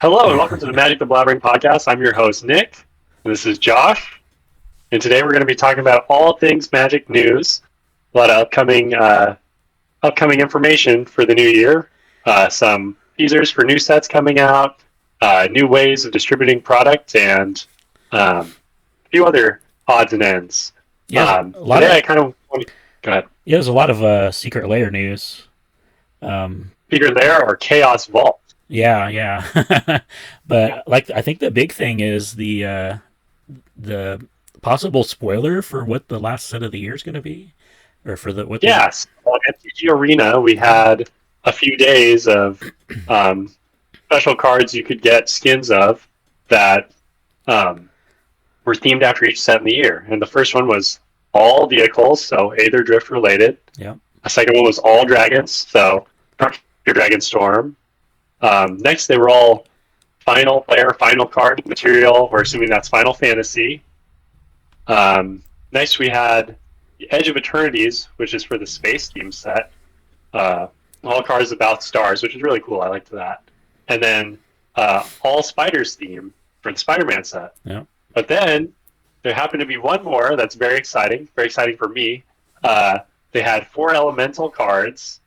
Hello and welcome to the Magic the Blabbering Podcast. I'm your host, Nick. This is Josh. And today we're going to be talking about all things Magic news, a lot of upcoming information for the new year, some teasers for new sets coming out, new ways of distributing product, and a few other odds and ends. Yeah, Today I kind of want to... Go ahead. yeah, there's a lot of Secret Lair news. Secret Lair or Chaos Vault. Yeah. But I think the big thing is the possible spoiler for what the last set of the year is going to be, or for the what. Yes, on MTG Arena we had a few days of special cards you could get skins of that were themed after each set in the year. And the first one was all vehicles, so Aether Drift related. Yeah. The second one was all dragons, so your Dragon Storm. Next, they were all final player, final card material. We're assuming that's Final Fantasy. Next, we had the Edge of Eternities, which is for the space theme set. All cards about stars, which is really cool. I liked that. And then all Spiders theme for the Spider-Man set. Yeah. But then there happened to be one more that's very exciting for me. They had 4 elemental cards,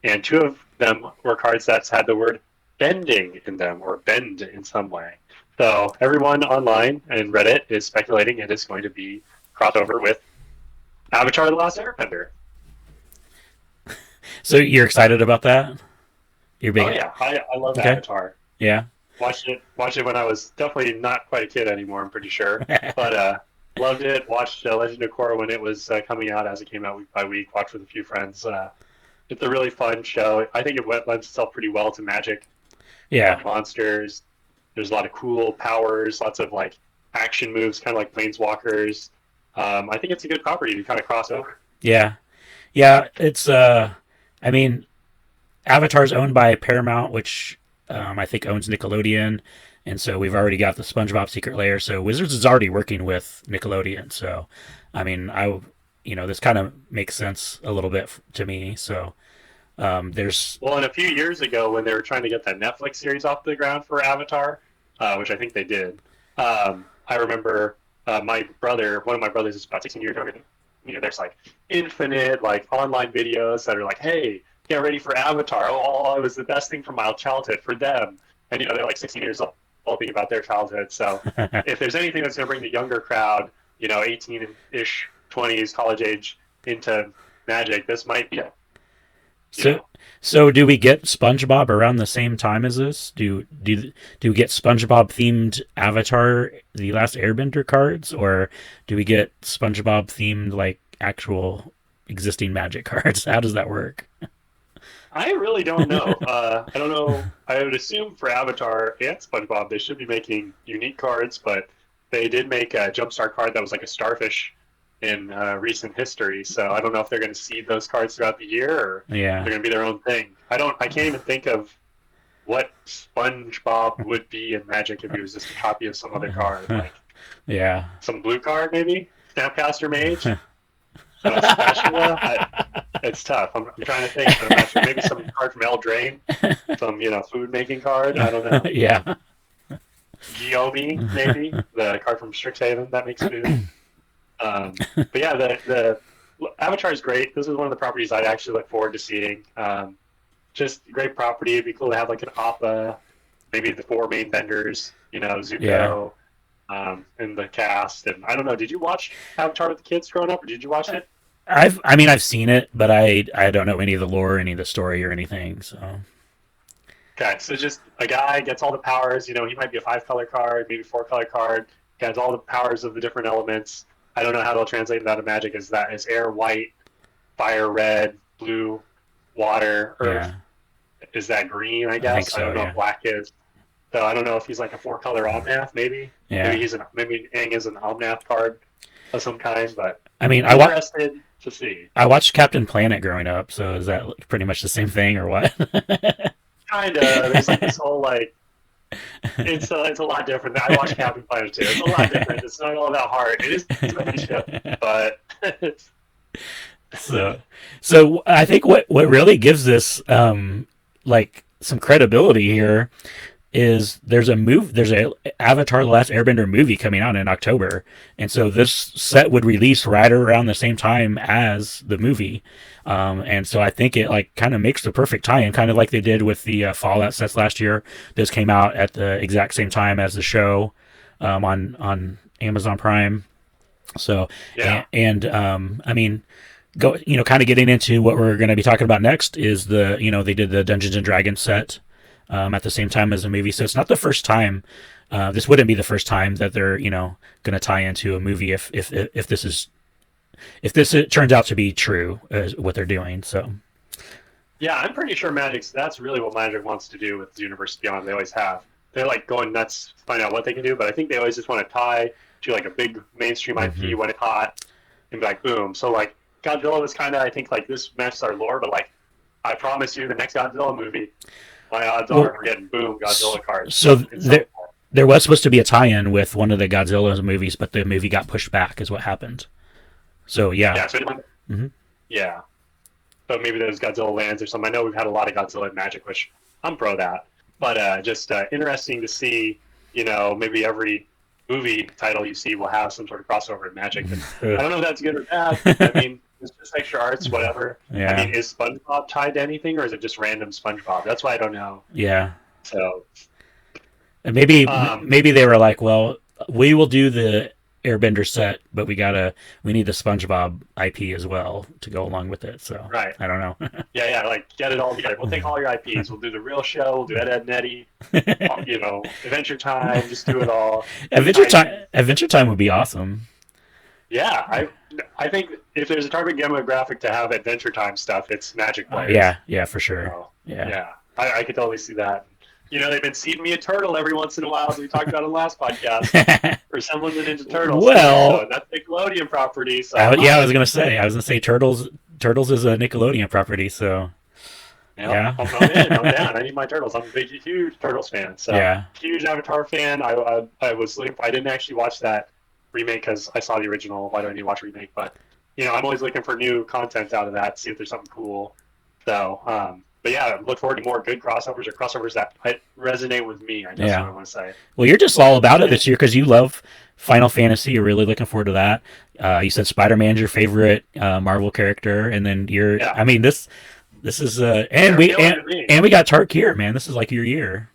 and 2 of them were cards that had the word bending in them, or bend in some way. So everyone online and Reddit is speculating it is going to be crossover with Avatar: The Last Airbender. So you're excited about that? You're big. Oh yeah, I love Okay. Avatar. Yeah. Watched it when I was definitely not quite a kid anymore, I'm pretty sure. But loved it. Watched Legend of Korra when it was coming out, as it came out week by week. Watched with a few friends. It's a really fun show. I think it lends itself pretty well to Magic. Yeah. Monsters. There's a lot of cool powers, lots of like action moves, kind of like Planeswalkers. I think it's a good property to kind of cross over. Yeah. It's I mean, Avatar's owned by Paramount, which I think owns Nickelodeon, and so we've already got the SpongeBob Secret Lair. So Wizards is already working with Nickelodeon. So, I mean, this kind of makes sense a little bit to me. So, there's Well, and a few years ago when they were trying to get that Netflix series off the ground for Avatar, which I think they did, I remember one of my brothers is about 16 years younger than me. There's like infinite like online videos that are like, hey, get ready for Avatar. Oh, it was the best thing from my childhood for them. And they're like 16 years old, thinking about their childhood. So if there's anything that's going to bring the younger crowd, 18-ish, 20s, college age, into Magic, this might be it. So do we get SpongeBob around the same time as this? Do we get SpongeBob themed Avatar: The Last Airbender cards, or do we get SpongeBob themed like actual existing Magic cards? How does that work? I really don't know. I don't know. I would assume for Avatar and SpongeBob, they should be making unique cards, but they did make a Jumpstart card that was like a starfish in recent history. So I don't know if they're going to seed those cards throughout the year, or Yeah. they're going to be their own thing. I can't even think of what SpongeBob would be in Magic if he was just a copy of some other card, like Yeah. some blue card maybe, Snapcaster Mage. Spatula? It's tough. I'm trying to think. But I'm not sure. Maybe some card from Eldraine, some food making card. I don't know. Yeah. Gyomi, maybe the card from Strixhaven that makes food. But yeah, the Avatar is great. This is one of the properties I'd actually look forward to seeing. Just great property. It'd be cool to have like an Appa, maybe the 4 main vendors. Zuko. And the cast, and I don't know. Did you watch Avatar with the kids growing up, or did you watch it? I've seen it, but I don't know any of the lore, any of the story, or anything. So Okay, so just a guy gets all the powers. He might be a 5-color card, maybe 4-color card. He has all the powers of the different elements. I don't know how they'll translate that to Magic. Is air white, fire red, blue, water, earth? yeah, Is that green? I guess think so, I don't know yeah. if black is. So I don't know if he's like a 4-color Omnath, maybe. Yeah. Maybe Aang is an Omnath card of some kind, but I mean, I'm interested to see. I watched Captain Planet growing up, so is that pretty much the same thing, or what? Kind of. There's like this whole like. It's a lot different. I watched Captain Planet too. It's a lot different. It's not all that hard. It is a spaceship, but So I think what really gives this like some credibility here is there's a Avatar: The Last Airbender movie coming out in October, and so this set would release right around the same time as the movie, and so I think it like kind of makes the perfect tie-in, kind of like they did with the Fallout sets last year. This came out at the exact same time as the show, on Amazon Prime. So Yeah. I mean, kind of getting into what we're going to be talking about next is they did the Dungeons and Dragons set at the same time as the movie. So it's not the first time. This wouldn't be the first time that they're going to tie into a movie if this it turns out to be true what they're doing. So Yeah, I'm pretty sure that's really what Magic wants to do with Universe Beyond. They always have. They're like going nuts to find out what they can do, but I think they always just want to tie to like a big mainstream IP when it's hot and be like, boom. So like Godzilla was kind of, I think, like this matches our lore, but like I promise you the next Godzilla movie, my odds are we're getting boom Godzilla cards. So there was supposed to be a tie-in with one of the Godzilla movies, but the movie got pushed back is what happened. So yeah. Yeah. So maybe there's Godzilla lands or something. I know we've had a lot of Godzilla in Magic, which I'm pro that. But just interesting to see, maybe every movie title you see will have some sort of crossover in Magic. And I don't know if that's good or bad. I mean, it's just extra arts, whatever. Yeah. I mean, is SpongeBob tied to anything, or is it just random SpongeBob? That's why I don't know. Yeah. So and maybe they were like, well, we will do the Airbender set, but we need the SpongeBob IP as well to go along with it. So right. I don't know. yeah, like get it all together. We'll take all your IPs. We'll do the real show. We'll do Ed, and Eddie. Adventure Time. Just do it all. Adventure Time would be awesome. Yeah, I think if there's a target demographic to have Adventure Time stuff, it's Magic players. Yeah, for sure. So, yeah, I could totally see that. They've been seeding me a turtle every once in a while, as we talked about in the last podcast, for someone with Ninja Turtles. Well, so that's Nickelodeon property. So I was gonna say Turtles is a Nickelodeon property. So I'm down. I need my Turtles. I'm a huge Turtles fan. So huge Avatar fan. I was looking. I didn't actually watch that remake because I saw the original. Why do I need to watch remake? But I'm always looking for new content out of that. See if there's something cool. So. But yeah, look forward to more good crossovers or crossovers that resonate with me. I guess what I want to say. Well, you're just all about it this year because you love Final Fantasy. You're really looking forward to that. You said Spider-Man's your favorite Marvel character, and then you're. Yeah. I mean, this is and we got Tarkir, man. This is like your year.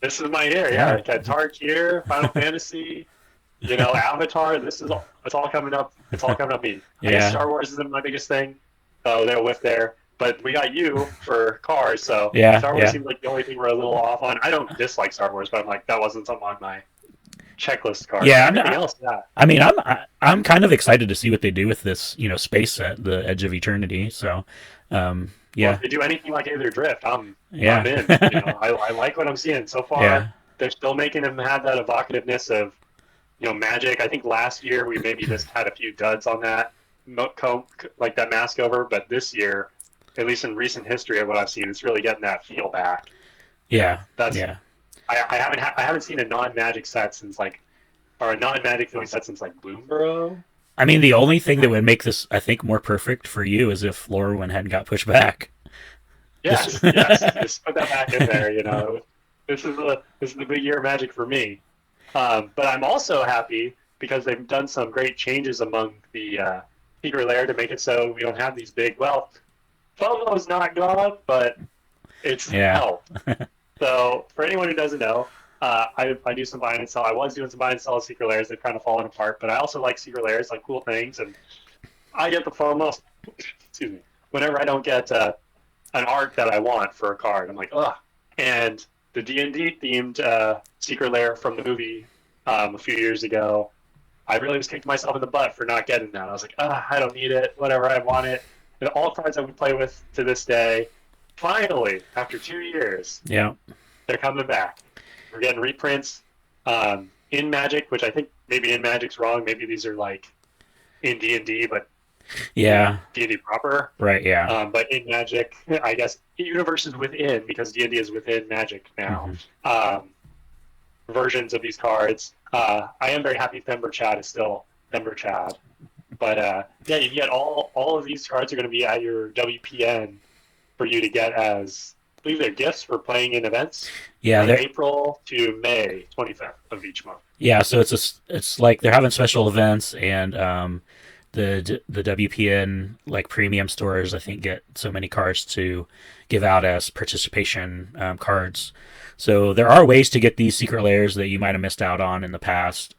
This is my year. Yeah, I got Tarkir, Final Fantasy. Avatar. It's all coming up. It's all coming up. Me. I guess Star Wars isn't my biggest thing. So they'll whiff there. But we got you for cars, so Star Wars seems like the only thing we're a little off on. I don't dislike Star Wars, but I'm like, that wasn't something on my checklist card. I mean, I'm kind of excited to see what they do with this, space set, the Edge of Eternity. So, Well, if they do anything like Either Drift, I'm in. I like what I'm seeing so far. Yeah. They're still making him have that evocativeness of, Magic. I think last year we maybe just had a few duds on that, like that mask over, but this year, at least in recent history of what I've seen, it's really getting that feel back. Yeah, I haven't seen a non-Magic set since a non-Magic feeling set since Bloomborough. I mean, the only thing that would make this, I think, more perfect for you is if Lorwyn hadn't got pushed back. Yes, just put that back in there. This is the big year of Magic for me. But I'm also happy because they've done some great changes among the Secret Lair to make it so we don't have these big. FOMO's not gone, but it's help. So for anyone who doesn't know, I do some buy and sell. I was doing some buy and sell of Secret Lairs. They've kind of fallen apart, but I also like Secret Lairs, like cool things, and I get the FOMO. Excuse me. Whenever I don't get an art that I want for a card, I'm like, ugh. And the D&D themed Secret Lair from the movie a few years ago, I really was kicking myself in the butt for not getting that. I was like, I don't need it. Whatever, I want it. And all cards I would play with to this day, finally, after 2 years, they're coming back. We're getting reprints in Magic, which I think maybe in Magic's wrong. Maybe these are in D&D, but D&D proper. Right, yeah. But in Magic, I guess Universe is within, because D&D is within Magic now. Versions of these cards. I am very happy Thember Chad is still Thember Chad. But you get all of these cards are going to be at your WPN for you to get as believe they're gifts for playing in events Yeah, from they're April to May 25th of each month. yeah. So it's like they're having special events, and the WPN like premium stores I think get so many cards to give out as participation cards. So there are ways to get these secret layers that you might have missed out on in the past.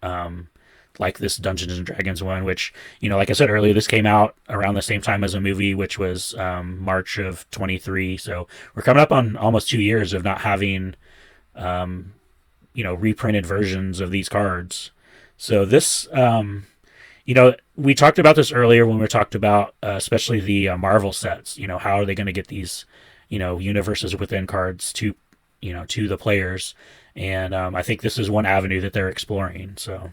Like this Dungeons and Dragons one, which, like I said earlier, this came out around the same time as a movie, which was March of 23. So we're coming up on almost 2 years of not having, reprinted versions of these cards. So this, we talked about this earlier when we talked about, especially the Marvel sets. How are they going to get these, universes within cards to the players? And I think this is one avenue that they're exploring. So.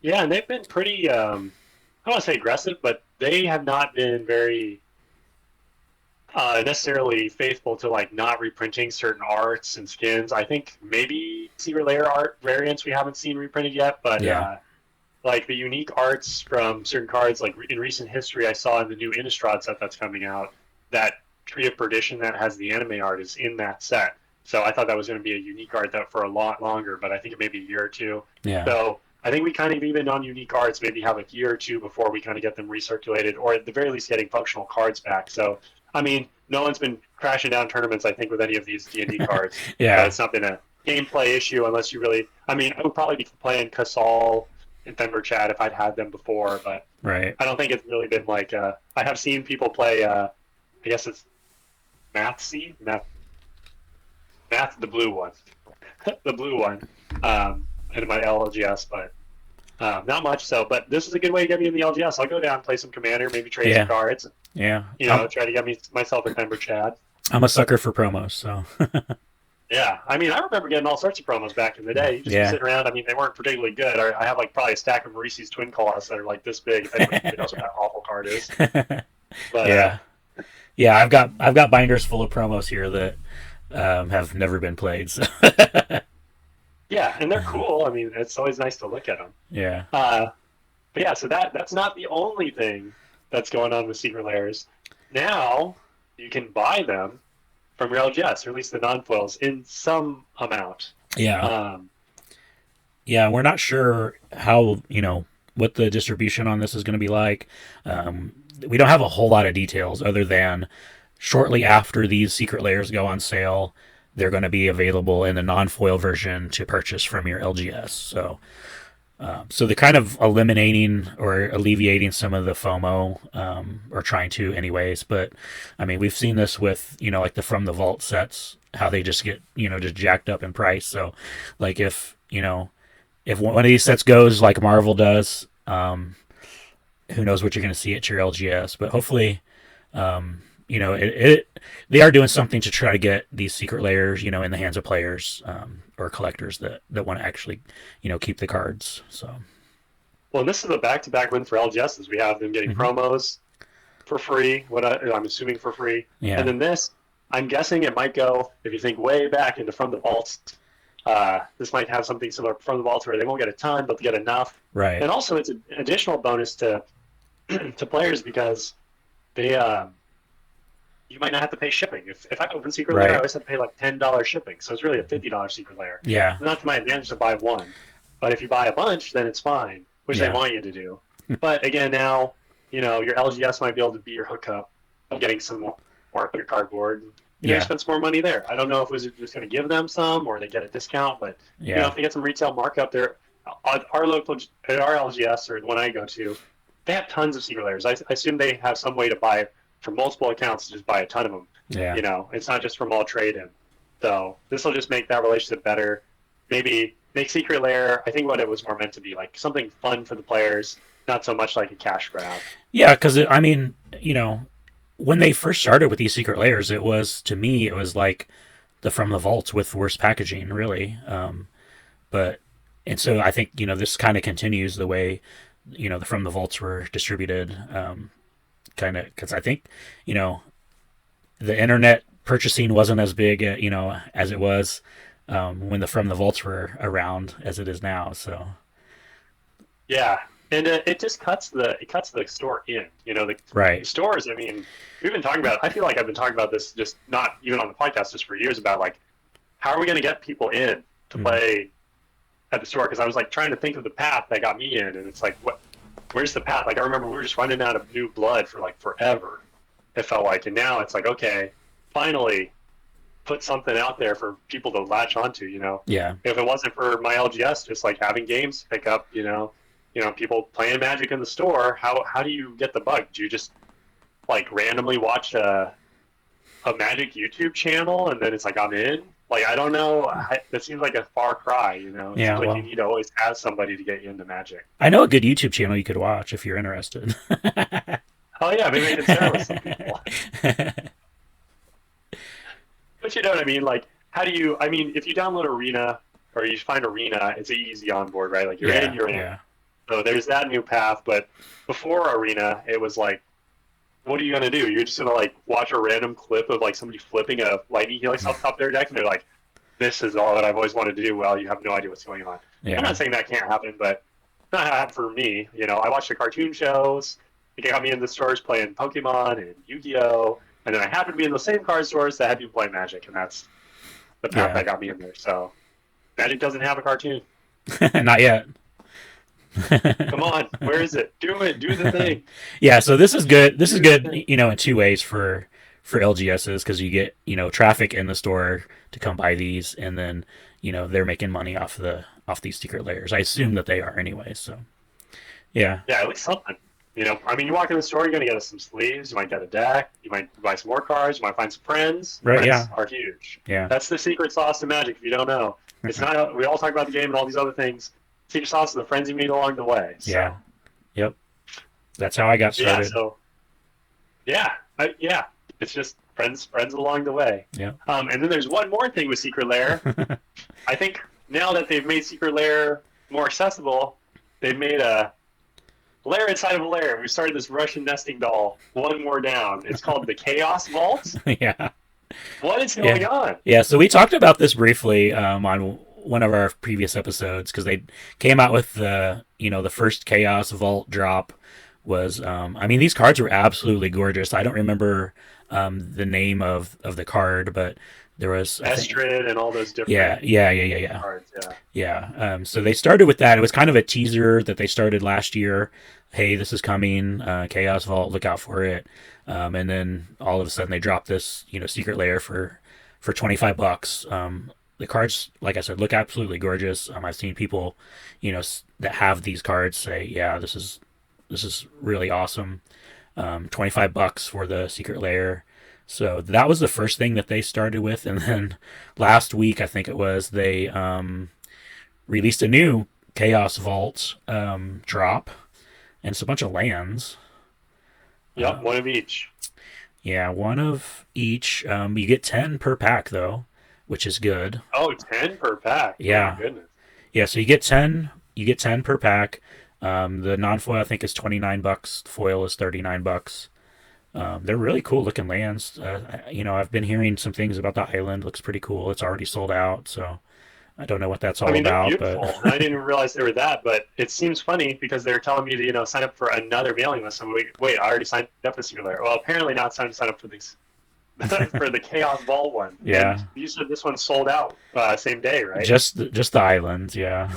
Yeah, and they've been pretty, I don't want to say aggressive, but they have not been very necessarily faithful to like not reprinting certain arts and skins. I think maybe Secret Lair art variants we haven't seen reprinted yet, but Yeah. like the unique arts from certain cards, like in recent history, I saw in the new Innistrad set that's coming out, that Tree of Perdition that has the anime art is in that set. So I thought that was going to be a unique art that for a lot longer, but I think it may be a year or two. Yeah. So I think we kind of even on unique arts maybe have a year or two before we kind of get them recirculated, or at the very least getting functional cards back. So I mean, no one's been crashing down tournaments, I think, with any of these D&D cards. Yeah. It's not been a gameplay issue unless you really. I mean, I would probably be playing Casal and Thunder Chat if I'd had them before, but Right. I don't think it's really been like. I have seen people play. I guess it's Math, the blue one, the blue one, in my LGS, but not much. So, but this is a good way to get me in the LGS. I'll go down, play some Commander, maybe trade some cards. Yeah. Try to get myself a Thunder Chad. I'm a sucker for promos, so. Yeah, I mean, I remember getting all sorts of promos back in the day. You just be sitting around. I mean, they weren't particularly good. I have like probably a stack of Maurice's Twin Claws that are like this big. If anyone knows what that awful card is. But, yeah, I've got binders full of promos here that have never been played. So. Yeah, and they're cool. I mean, it's always nice to look at them. Yeah. But yeah, so that's not the only thing that's going on with Secret Lairs. Now you can buy them from your LGS, or at least the non-foils, in some amount. Yeah. Yeah, we're not sure how, what the distribution on this is going to be like. We don't have a whole lot of details other than shortly after these Secret Lairs go on sale, they're going to be available in the non-foil version to purchase from your LGS. So they're kind of eliminating or alleviating some of the FOMO, or trying to anyways. But I mean, we've seen this with, like the From the Vault sets, how they just get, just jacked up in price. So like if one of these sets goes like Marvel does, who knows what you're going to see at your LGS, but hopefully, they are doing something to try to get these Secret Lairs, in the hands of players, or collectors that want to actually, keep the cards. So, well, this is a back-to-back win for LGSs. We have them getting promos for free. I'm assuming for free. Yeah. And then this, I'm guessing it might go, if you think way back into From the Vaults. This might have something similar From the Vaults where they won't get a ton, but they get enough. Right. And also, it's an additional bonus to to players because they. You might not have to pay shipping. If I open Secret Lair, I always have to pay like $10 shipping. So it's really a $50 Secret Lair. Yeah. Not to my advantage to buy one. But if you buy a bunch, then it's fine, which they want you to do. But again, now, your LGS might be able to be your hookup of getting some more of your cardboard. You spend some more money there. I don't know if Wizards just going to give them some or they get a discount, but if they get some retail markup there, our LGS, or the one I go to, they have tons of Secret Lairs. I assume they have some way to buy from multiple accounts to just buy a ton of them. Yeah. It's not just from all trade-in. So this will just make that relationship better. Maybe make Secret Lair, I think what it was more meant to be, like something fun for the players, not so much like a cash grab. Yeah, because, when they first started with these Secret Lairs, it was like the From the Vaults with worse packaging, really. And so I think, this kind of continues the way, the From the Vaults were distributed, kind of, because I think, the internet purchasing wasn't as big, as it was when the From the Vaults were around as it is now. So, yeah, And it just cuts the store in. The Right. stores. I mean, we've been talking about. I feel like I've been talking about this just not even on the podcast, just for years, about like how are we going to get people in to play at the store? Because I was like trying to think of the path that got me in, and it's like, where's the path? Like I remember we were just running out of new blood for like forever. It felt like, and now it's like, okay, finally put something out there for people to latch onto. Yeah. If it wasn't for my LGS, just like having games pick up, people playing Magic in the store, how do you get the bug? Do you just like randomly watch a Magic YouTube channel and then it's like I'm in? Like I don't know. That seems like a far cry. It seems like you need to always have somebody to get you into Magic. I know a good YouTube channel you could watch if you're interested. Oh yeah, maybe I can share with some people. But you know what I mean? Like, how do you? I mean, if you download Arena or you find Arena, it's an easy onboard, right? Like you're in, you're in. Yeah. So there's that new path. But before Arena, it was like, what are you gonna do? You're just gonna like watch a random clip of like somebody flipping a lightning helix off the top of their deck, and they're like, "This is all that I've always wanted to do." Well, you have no idea what's going on. Yeah. I'm not saying that can't happen, but it's not happened for me. I watched the cartoon shows. It got me in the stores playing Pokemon and Yu-Gi-Oh! And then I happened to be in those same card stores that had people playing Magic, and that's the path that got me in there. So Magic doesn't have a cartoon. Not yet. Come on, where is it? Do the thing. Yeah, so this is good. This is good, in two ways for LGSs, because you get traffic in the store to come buy these, and then they're making money off these secret layers. I assume that they are anyway. So yeah, at least something. I mean, you walk in the store, you're going to get some sleeves, you might get a deck, you might buy some more cards, you might find some friends. Right, friends are huge. Yeah. That's the secret sauce to Magic, if you don't know. It's not, we all talk about the game and all these other things. Secret sauce is the friends you meet along the way. So. Yeah. Yep. That's how I got started. Yeah, it's just friends along the way. Yeah. And then there's one more thing with Secret Lair. I think now that they've made Secret Lair more accessible, they've made a lair inside of a lair. We started this Russian nesting doll. One more down. It's called the Chaos Vault. Yeah. What is going on? Yeah, so we talked about this briefly on one of our previous episodes, because they came out with the first Chaos Vault drop was I mean, these cards were absolutely gorgeous. I don't remember the name of the card, but there was Estrid and all those different cards. Yeah. So they started with that. It was kind of a teaser that they started last year. Hey, this is coming, Chaos Vault, look out for it. And then all of a sudden they dropped this, Secret Lair for $25. The cards, like I said, look absolutely gorgeous. I've seen people, that have these cards say, yeah, this is really awesome. $25 for the Secret Lair. So that was the first thing that they started with. And then last week, I think it was, they released a new Chaos Vault drop. And it's a bunch of lands. Yep, one of each. Yeah, one of each. You get 10 per pack, though, which is good. Oh, 10 per pack. Yeah. Oh, my goodness. Yeah, so you get 10 per pack. The non-foil, I think, is $29. The foil is $39. They're really cool looking lands. I've been hearing some things about the island. Looks pretty cool. It's already sold out, so I don't know what that's all about. They're beautiful. But I didn't even realize they were that, but it seems funny because they're telling me to, sign up for another mailing list. I'm like, wait, I already signed up for Secret Lair. Well, apparently not time to sign up for these for the Chaos Vault one. Yeah. And you said this one sold out same day, right? Just the islands, yeah.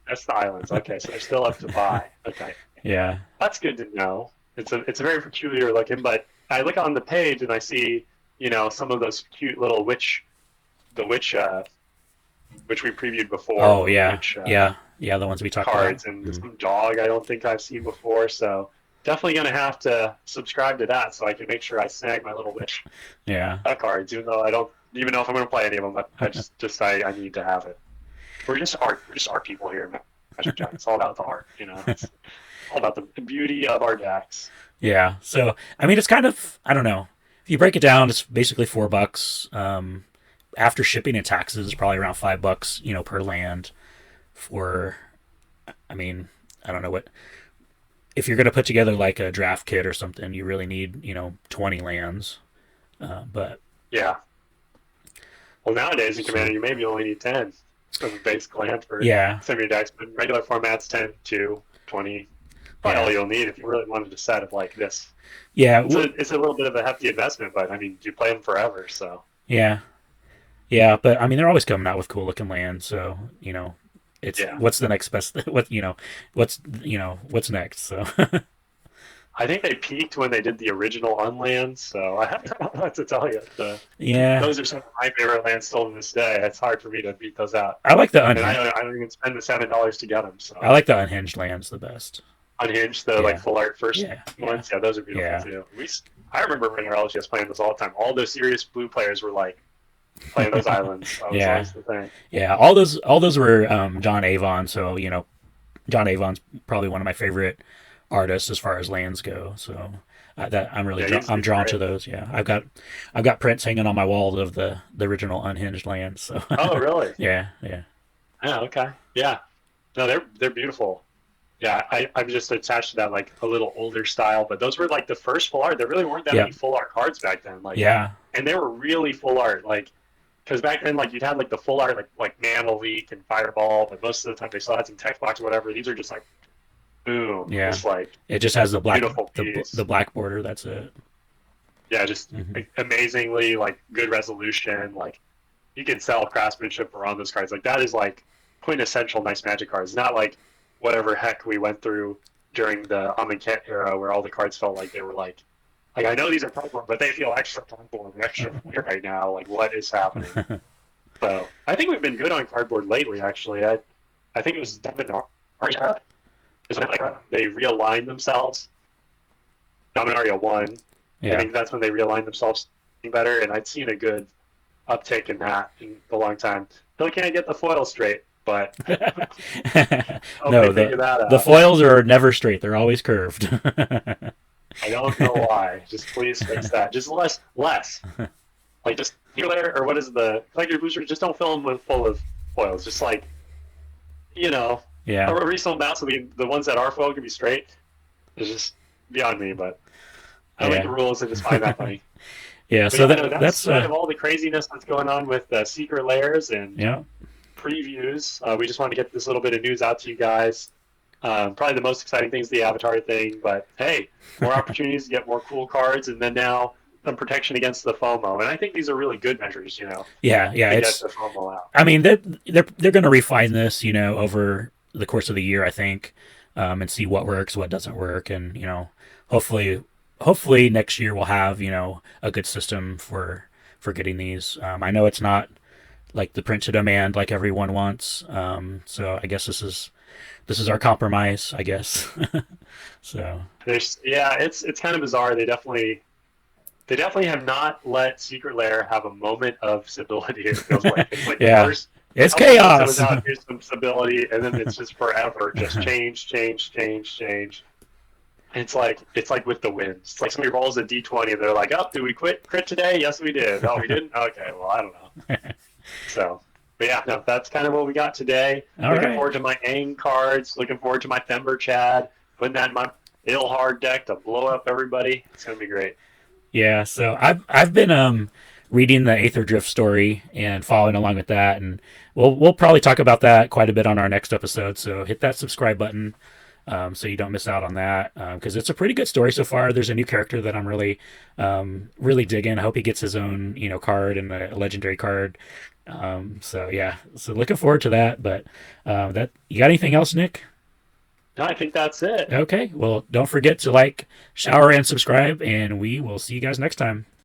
Just the islands. Okay, so they're still up to buy. Okay. Yeah. That's good to know. It's a very peculiar looking, but I look on the page and I see, some of those cute little witch which we previewed before. Oh yeah, yeah, the ones we talked cards about. And some dog I don't think I've seen before. So definitely gonna have to subscribe to that so I can make sure I snag my little witch cards, even though I don't even know if I'm gonna play any of them. But I need to have it. We're just art people here, man. It's all about the art, It's all about the beauty of our decks. Yeah. So I mean, it's kind of, I don't know. If you break it down, it's basically $4. After shipping and taxes, it's probably around $5, per land. I mean, I don't know what. If you're going to put together like a draft kit or something, you really need 20 lands. But yeah. Well, nowadays in Commander, you maybe only need 10 of a basic land for some of your decks, but regular formats 10, 2, 20. Probably all you'll need if you really wanted to set it like this. Yeah, it's a little bit of a hefty investment, but I mean, you play them forever, so. yeah, yeah. But I mean, they're always coming out with cool looking lands, so it's what's the next best? What's next? So. I think they peaked when they did the original Unlands, so I don't know what to tell you. Those are some of my favorite lands still to this day. It's hard for me to beat those out. I like the unhinged. And I don't even spend the $7 to get them. So. I like the unhinged lands the best. Unhinged, like full art first ones. Yeah, those are beautiful too. I remember when LGS playing those all the time. All those serious blue players were like playing those islands. That was always the thing. Yeah, all those were John Avon. So John Avon's probably one of my favorite artists as far as lands go. So I'm drawn to those. Yeah, I've got prints hanging on my wall of the original unhinged lands. So. Oh really? Yeah. Oh, okay. Yeah. No, they're beautiful. Yeah, I'm just attached to that like a little older style, but those were like the first full art. There really weren't that many full art cards back then. And they were really full art, like because back then like you'd have like the full art like Mana Leak and Fireball, but most of the time they still had some text box or whatever. These are just like boom. Yeah. Just like it just has the black the black border. That's it. Yeah, just amazingly like good resolution. Like you can sell craftsmanship around those cards. Like that is like quintessential nice Magic cards. Not like whatever heck we went through during the Kent era where all the cards felt like they were like I know these are cardboard, but they feel extra cardboard and extra weird right now. Like what is happening? So I think we've been good on cardboard lately. Actually, I think it was Dominaria. They realigned themselves. Dominaria 1. I think that's when they realigned themselves better, and I'd seen a good uptick in that in a long time. Still can't get the foil straight. But no, the foils are never straight. They're always curved. I don't know why. Just please fix that. Just less. Like just here, there, or what is the collector boosters? Just don't fill them full of foils. Just like, a reasonable amount so the ones that are foil can be straight. It's just beyond me, but I like the rules and just find that funny. Yeah, but so that's kind of all the craziness that's going on with Secret Lairs and previews. We just wanted to get this little bit of news out to you guys. Probably the most exciting thing is the Avatar thing, but hey, more opportunities to get more cool cards, and then now some protection against the FOMO. And I think these are really good measures, Yeah, to get the FOMO out. I mean, they're going to refine this, over the course of the year, I think, and see what works, what doesn't work, and hopefully next year we'll have a good system for getting these. I know it's not like the print to demand like everyone wants. So I guess this is our compromise, I guess. So it's kind of bizarre. They definitely have not let Secret Lair have a moment of stability. It feels like it's like first, it's chaos. Here's some stability, and then it's just forever, just change. It's like with the wins. It's like somebody rolls a D20 and they're like, "Oh, did we crit today? Yes, we did. Oh, we didn't. Okay, well, I don't know." So, but yeah, no, that's kind of what we got today. Looking forward to my Aang cards. Looking forward to my Thember Chad. Putting that in my Ilhard deck to blow up everybody. It's gonna be great. Yeah, so I've been reading the Aether Drift story and following along with that, and we'll probably talk about that quite a bit on our next episode. So hit that subscribe button so you don't miss out on that, because it's a pretty good story so far. There's a new character that I'm really digging. I hope he gets his own card and a legendary card. So looking forward to that. But you got anything else, Nick? No, I think that's it. Okay, well, don't forget to like, shower, and subscribe, and we will see you guys next time.